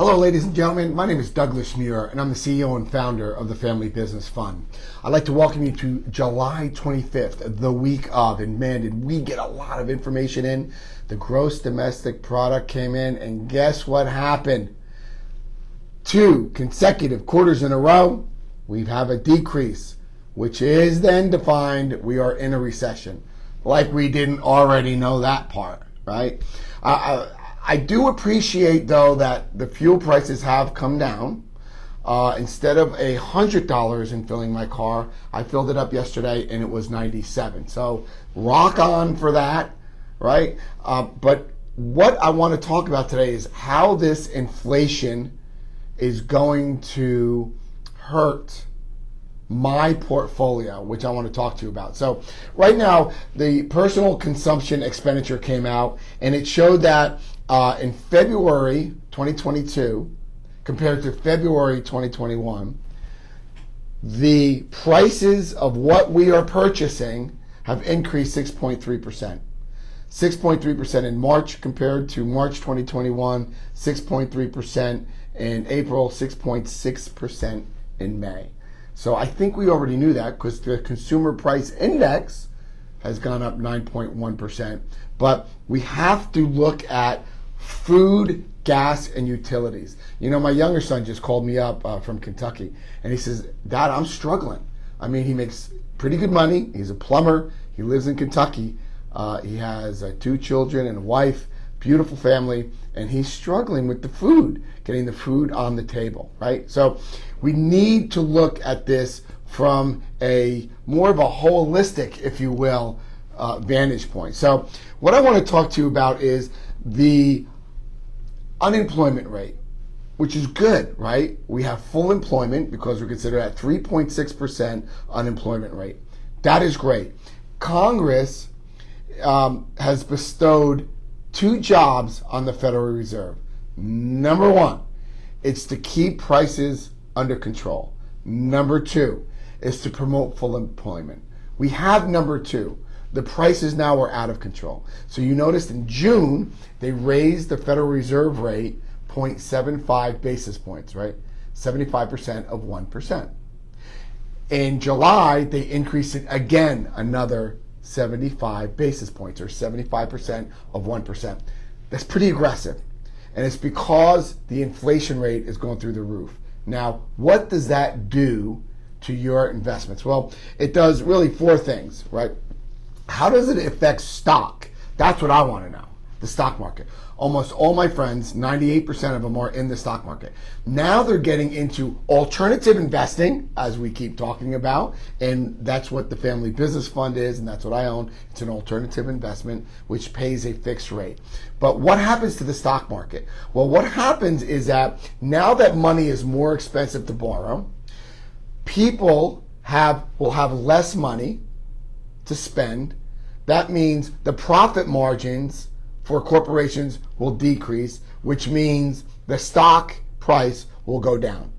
Hello, ladies and gentlemen. My name is Douglas Muir, and I'm the CEO and founder of the Family Business Fund. I'd like to welcome you to July 25th, the week of. And man, did we get a lot of information in. The gross domestic product came in, and guess what happened? 2 consecutive quarters in a row, we have a decrease, which is then defined we are in a recession. Like we didn't already know that part, right? I do appreciate, though, that the fuel prices have come down. Instead of $100 in filling my car, I filled it up yesterday and it was $97. So rock on for that, right? But what I want to talk about today is how this inflation is going to hurt my portfolio, which I want to talk to you about. So right now, the personal consumption expenditure came out, and it showed that in February 2022 compared to February 2021, the prices of what we are purchasing have increased 6.3%. 6.3% in March compared to March 2021, 6.3% in April, 6.6% in May. So I think we already knew that because the consumer price index has gone up 9.1%. But we have to look at food, gas, and utilities. You know, my younger son just called me up from Kentucky, and he says, "Dad, I'm struggling." I mean, he makes pretty good money. He's a plumber. He lives in Kentucky. He has 2 children and a wife, beautiful family, and he's struggling with the food, getting the food on the table, right? So we need to look at this from a more of a holistic, if you will, vantage point. So what I want to talk to you about is the unemployment rate, which is good, right? We have full employment because we're considered at 3.6% unemployment rate. That is great. Congress has bestowed 2 jobs on the Federal Reserve. Number 1, it's to keep prices under control. Number 2 is to promote full employment. We have number 2. The prices now are out of control. So you noticed in June, they raised the Federal Reserve rate 0.75 basis points, right? 75% of 1%. In July, they increased it again another 75 basis points, or 75% of 1%. That's pretty aggressive. And it's because the inflation rate is going through the roof. Now, what does that do to your investments? Well, it does really 4 things, right? How does it affect stock? That's what I want to know. The stock market. Almost all my friends, 98% of them, are in the stock market. Now they're getting into alternative investing, as we keep talking about, and that's what the Family Business Fund is, and that's what I own. It's an alternative investment which pays a fixed rate. But what happens to the stock market? Well, what happens is that now that money is more expensive to borrow, people will have less money to spend. That means the profit margins for corporations will decrease, which means the stock price will go down.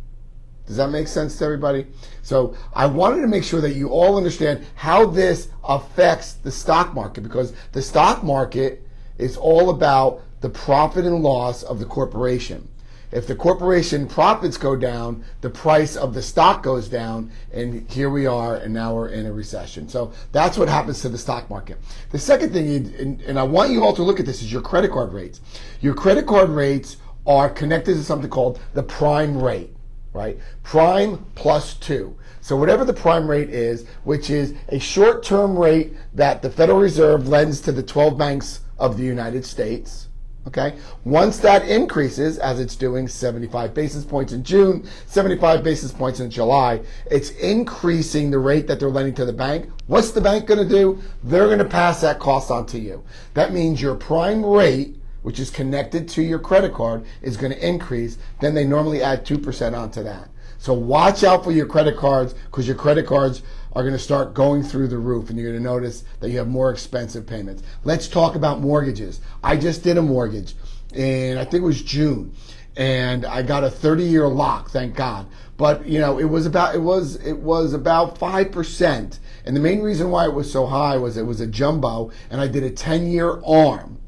Does that make sense to everybody? So I wanted to make sure that you all understand how this affects the stock market, because the stock market is all about the profit and loss of the corporation. If the corporation profits go down, the price of the stock goes down, and here we are, and now we're in a recession. So that's what happens to the stock market. The second thing, and I want you all to look at this, is your credit card rates. Your credit card rates are connected to something called the prime rate, right? Prime plus 2. So whatever the prime rate is, which is a short-term rate that the Federal Reserve lends to the 12 banks of the United States, okay? Once that increases, as it's doing, 75 basis points in June, 75 basis points in July, it's increasing the rate that they're lending to the bank. What's the bank going to do? They're going to pass that cost on to you. That means your prime rate, which is connected to your credit card, is going to increase. Then they normally add 2% onto that. So watch out for your credit cards, because your credit cards are going to start going through the roof, and you're going to notice that you have more expensive payments. Let's talk about mortgages. I just did a mortgage, and I think it was June, and I got a 30-year lock, thank God. But you know, it was about 5%, and the main reason why it was so high was it was a jumbo, and I did a 10-year ARM.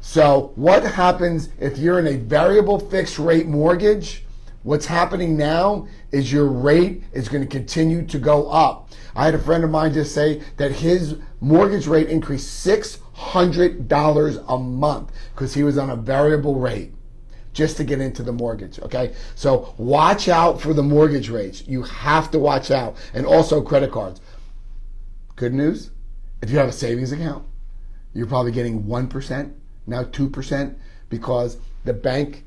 So what happens if you're in a variable fixed rate mortgage? What's happening now is your rate is going to continue to go up. I had a friend of mine just say that his mortgage rate increased $600 a month because he was on a variable rate just to get into the mortgage, okay? So watch out for the mortgage rates. You have to watch out. And also credit cards. Good news, if you have a savings account, you're probably getting 1%, now 2%, because the bank,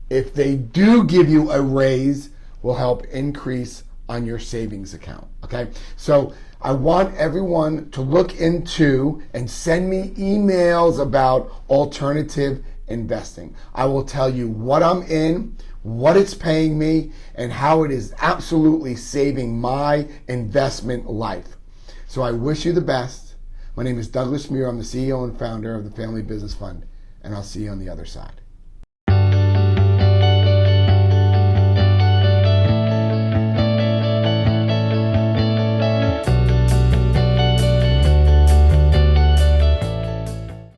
if they do give you a raise, will help increase on your savings account, okay? So I want everyone to look into and send me emails about alternative investing. I will tell you what I'm in, what it's paying me, and how it is absolutely saving my investment life. So I wish you the best. My name is Douglas Muir. I'm the CEO and founder of the Family Business Fund, and I'll see you on the other side.